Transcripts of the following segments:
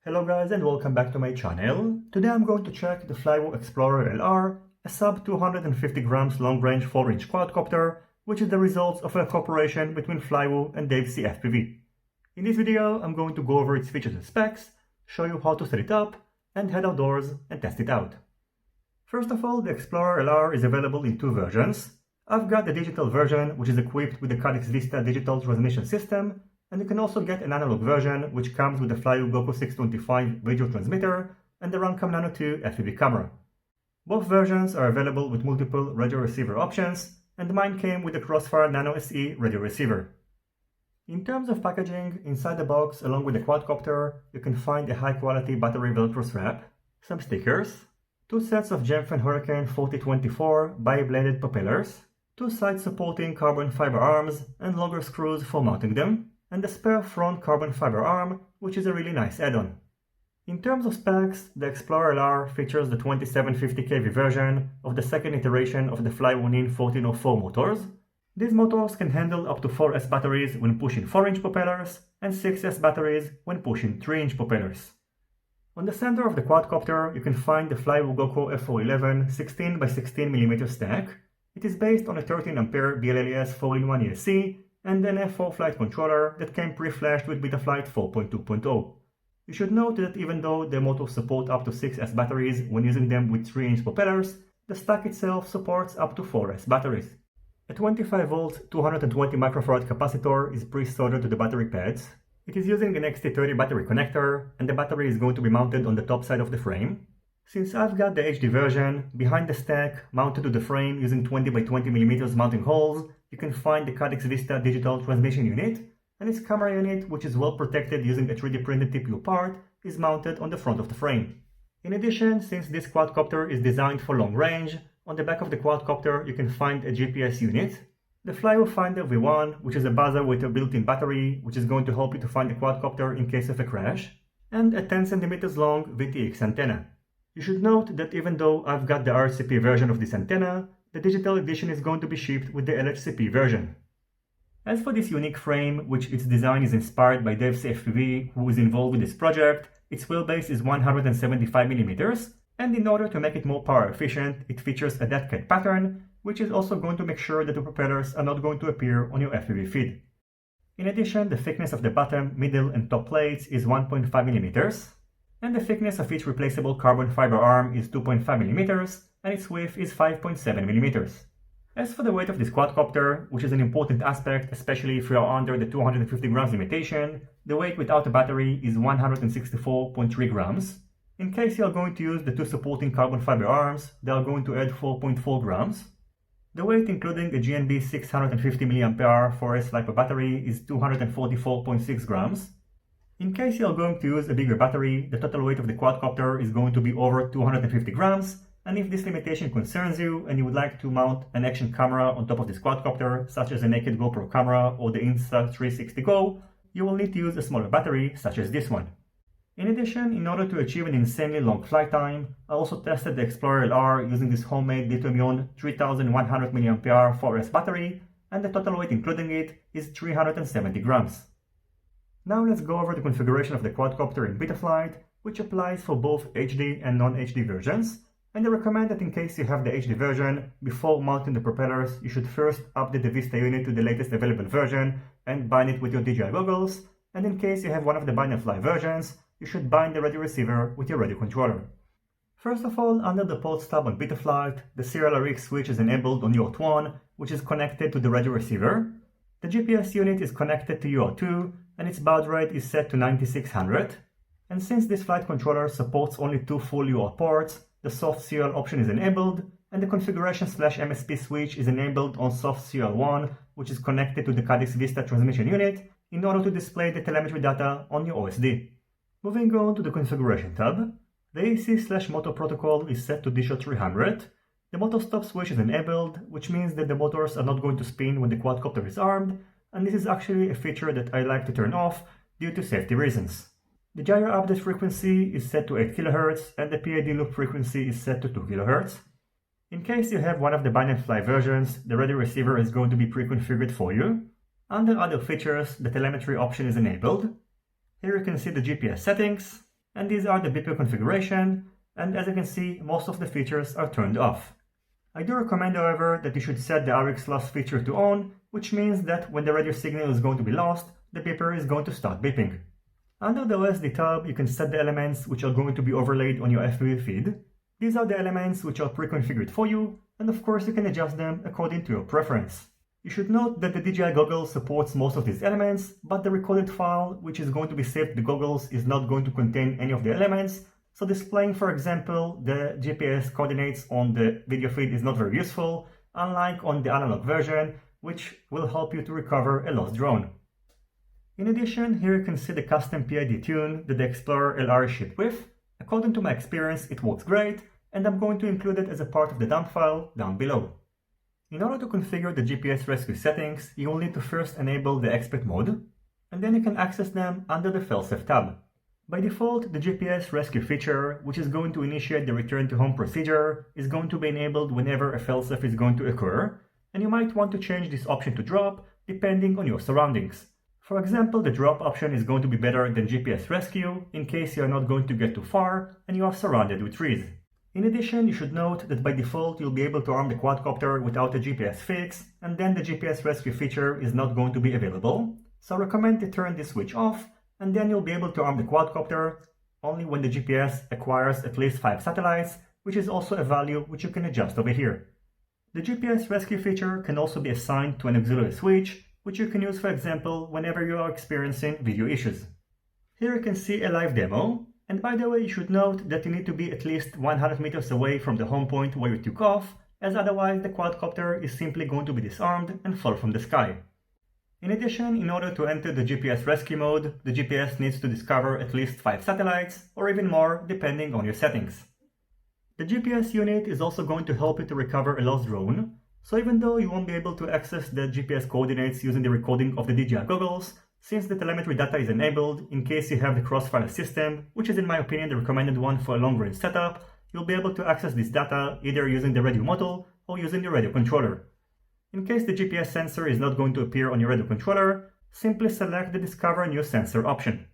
Hello guys and welcome back to my channel. Today I'm going to check the Flywoo Explorer LR, a sub 250 grams long range 4-inch quadcopter, which is the result of a cooperation between Flywoo and FPV. In this video I'm going to go over its features and specs, show you how to set it up, and head outdoors and test it out. First of all, the Explorer LR is available in two versions. I've got the digital version, which is equipped with the Caddx Vista digital transmission system, and you can also get an analog version which comes with the Flywoo GOKU 625 video transmitter and the Runcam Nano 2 FPV camera. Both versions are available with multiple radio receiver options, and mine came with the Crossfire Nano SE radio receiver. In terms of packaging, inside the box along with the quadcopter, you can find a high quality battery velcro strap, some stickers, two sets of Gemfen Hurricane 4024 bi-bladed propellers, two side supporting carbon fiber arms and longer screws for mounting them, and a spare front carbon fiber arm, which is a really nice add-on. In terms of specs, the Explorer LR features the 2750 kV version of the second iteration of the Flywoo NIN 1404 motors. These motors can handle up to 4S batteries when pushing 4-inch propellers and 6S batteries when pushing 3-inch propellers. On the center of the quadcopter, you can find the Flywoo GOKU FO11 16x16mm stack. It is based on a 13A BLLES 4-in-1 ESC and an F4 flight controller that came pre-flashed with Betaflight 4.2.0. You should note that even though the motors support up to 6S batteries when using them with 3-inch propellers, the stack itself supports up to 4S batteries. A 25V 220 microfarad capacitor is pre-soldered to the battery pads. It is using an XT30 battery connector, and the battery is going to be mounted on the top side of the frame. Since I've got the HD version, behind the stack, mounted to the frame using 20x20mm mounting holes, you can find the Caddx Vista digital transmission unit, and its camera unit, which is well protected using a 3D printed TPU part, is mounted on the front of the frame. In addition, since this quadcopter is designed for long range, on the back of the quadcopter you can find a GPS unit, the Flywoo Finder V1, which is a buzzer with a built-in battery, which is going to help you to find the quadcopter in case of a crash, and a 10cm long VTX antenna. You should note that even though I've got the RCP version of this antenna, the digital edition is going to be shipped with the LHCP version. As for this unique frame, which its design is inspired by FPV, who is involved with this project, its wheelbase is 175mm, and in order to make it more power efficient, it features a dead cat pattern, which is also going to make sure that the propellers are not going to appear on your FPV feed. In addition, the thickness of the bottom, middle and top plates is 1.5mm, and the thickness of each replaceable carbon fiber arm is 2.5mm, and its width is 5.7mm. As for the weight of this quadcopter, which is an important aspect, especially if you are under the 250 grams limitation, the weight without a battery is 164.3 grams. In case you are going to use the two supporting carbon fiber arms, they are going to add 4.4 grams. The weight including a GNB 650 mAh 4S LiPo battery is 244.6 grams. In case you are going to use a bigger battery, the total weight of the quadcopter is going to be over 250 grams, and if this limitation concerns you and you would like to mount an action camera on top of this quadcopter, such as a naked GoPro camera or the Insta360 Go, you will need to use a smaller battery, such as this one. In addition, in order to achieve an insanely long flight time, I also tested the Explorer LR using this homemade lithium-ion 3100 mAh 4S battery, and the total weight including it is 370 grams. Now let's go over the configuration of the quadcopter in Betaflight, which applies for both HD and non-HD versions, and I recommend that in case you have the HD version, before mounting the propellers, you should first update the Vista unit to the latest available version and bind it with your DJI goggles, and in case you have one of the bind and fly versions, you should bind the radio receiver with your radio controller. First of all, under the ports tab on Betaflight, the serial RX switch is enabled on UART 1, which is connected to the radio receiver. The GPS unit is connected to UART 2, and its baud rate is set to 9600. And since this flight controller supports only two full UART ports, the soft serial option is enabled, and the configuration/MSP switch is enabled on soft serial 1, which is connected to the Caddx Vista transmission unit in order to display the telemetry data on your OSD. Moving on to the configuration tab, the AC/motor protocol is set to DSHO 300. The motor stop switch is enabled, which means that the motors are not going to spin when the quadcopter is armed, and this is actually a feature that I like to turn off due to safety reasons. The gyro update frequency is set to 8 kHz, and the PID loop frequency is set to 2 kHz. In case you have one of the bind and fly versions, the radio receiver is going to be pre-configured for you. Under other features, the telemetry option is enabled. Here you can see the GPS settings, and these are the beeper configuration, and as you can see, most of the features are turned off. I do recommend, however, that you should set the RX loss feature to on, which means that when the radio signal is going to be lost, the beeper is going to start beeping. Under the OSD tab, you can set the elements which are going to be overlaid on your FPV feed. These are the elements which are pre-configured for you, and of course you can adjust them according to your preference. You should note that the DJI goggles supports most of these elements, but the recorded file which is going to be saved to the goggles is not going to contain any of the elements, so displaying, for example, the GPS coordinates on the video feed is not very useful, unlike on the analog version, which will help you to recover a lost drone. In addition, here you can see the custom PID tune that the Explorer LR is shipped with. According to my experience, it works great, and I'm going to include it as a part of the dump file down below. In order to configure the GPS rescue settings, you will need to first enable the expert mode, and then you can access them under the failsafe tab. By default, the GPS rescue feature, which is going to initiate the return to home procedure, is going to be enabled whenever a failsafe is going to occur, and you might want to change this option to drop depending on your surroundings. For example, the drop option is going to be better than GPS rescue in case you are not going to get too far and you are surrounded with trees. In addition, you should note that by default you'll be able to arm the quadcopter without a GPS fix, and then the GPS rescue feature is not going to be available, so I recommend to turn this switch off, and then you'll be able to arm the quadcopter only when the GPS acquires at least 5 satellites, which is also a value which you can adjust over here. The GPS rescue feature can also be assigned to an auxiliary switch, which you can use, for example, whenever you are experiencing video issues. Here you can see a live demo, and by the way, you should note that you need to be at least 100 meters away from the home point where you took off, as otherwise the quadcopter is simply going to be disarmed and fall from the sky. In addition, in order to enter the GPS rescue mode, the GPS needs to discover at least 5 satellites, or even more, depending on your settings. The GPS unit is also going to help you to recover a lost drone, so even though you won't be able to access the GPS coordinates using the recording of the DJI goggles, since the telemetry data is enabled in case you have the crossfire system, which is in my opinion the recommended one for a long-range setup, you'll be able to access this data either using the radio model or using the radio controller. In case the GPS sensor is not going to appear on your radio controller, simply select the Discover New Sensor option.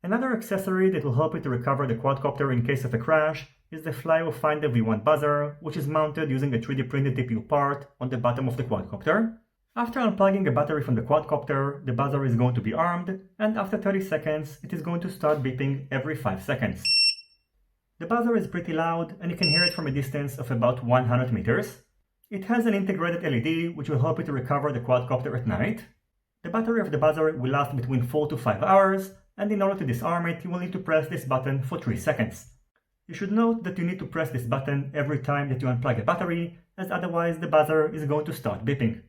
Another accessory that will help you to recover the quadcopter in case of a crash is the Flywoo Finder V1 buzzer, which is mounted using a 3D printed TPU part on the bottom of the quadcopter. After unplugging a battery from the quadcopter, the buzzer is going to be armed, and after 30 seconds, it is going to start beeping every 5 seconds. The buzzer is pretty loud, and you can hear it from a distance of about 100 meters. It has an integrated LED which will help you to recover the quadcopter at night. The battery of the buzzer will last between 4 to 5 hours, and in order to disarm it, you will need to press this button for 3 seconds. You should note that you need to press this button every time that you unplug a battery, as otherwise the buzzer is going to start beeping.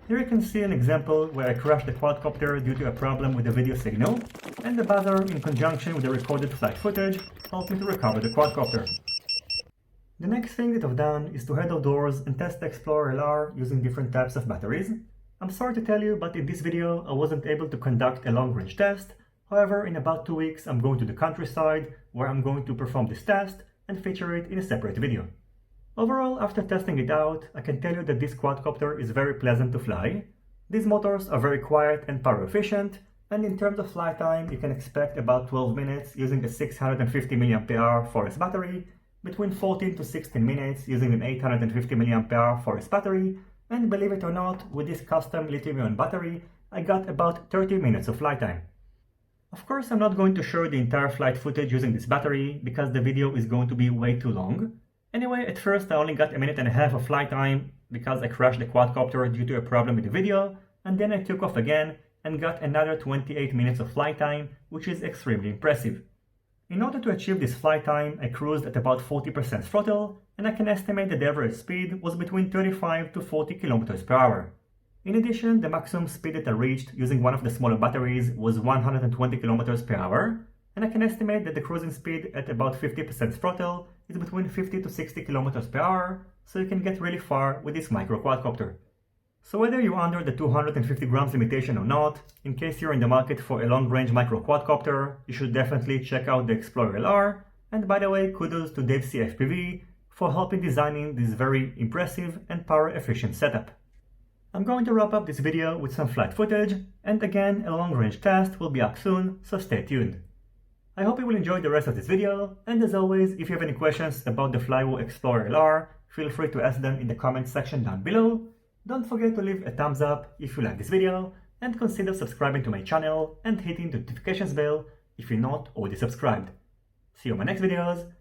Here you can see an example where I crashed the quadcopter due to a problem with the video signal, and the buzzer in conjunction with the recorded flight footage helped me to recover the quadcopter. The next thing that I've done is to head outdoors and test the Explorer LR using different types of batteries. I'm sorry to tell you, but in this video I wasn't able to conduct a long-range test. However, in about 2 weeks I'm going to the countryside where I'm going to perform this test and feature it in a separate video. Overall, after testing it out, I can tell you that this quadcopter is very pleasant to fly. These motors are very quiet and power efficient, and in terms of flight time you can expect about 12 minutes using a 650 mAh Forest battery, between 14 to 16 minutes using an 850 mAh Forest battery, and believe it or not, with this custom lithium-ion battery, I got about 30 minutes of flight time. Of course, I'm not going to show the entire flight footage using this battery, because the video is going to be way too long. Anyway, at first I only got a minute and a half of flight time, because I crashed the quadcopter due to a problem with the video, and then I took off again and got another 28 minutes of flight time, which is extremely impressive. In order to achieve this flight time, I cruised at about 40% throttle, and I can estimate that the average speed was between 35 to 40 km per hour. In addition, the maximum speed that I reached using one of the smaller batteries was 120 km per hour, and I can estimate that the cruising speed at about 50% throttle is between 50 to 60 km per hour, so you can get really far with this micro quadcopter. So whether you're under the 250 grams limitation or not, in case you're in the market for a long-range micro quadcopter, you should definitely check out the Explorer LR, and by the way, kudos to FPV for helping designing this very impressive and power-efficient setup. I'm going to wrap up this video with some flight footage, and again, a long-range test will be up soon, so stay tuned. I hope you will enjoy the rest of this video, and as always, if you have any questions about the Flywoo Explorer LR, feel free to ask them in the comments section down below. Don't forget to leave a thumbs up if you like this video, and consider subscribing to my channel and hitting the notifications bell if you're not already subscribed. See you in my next videos.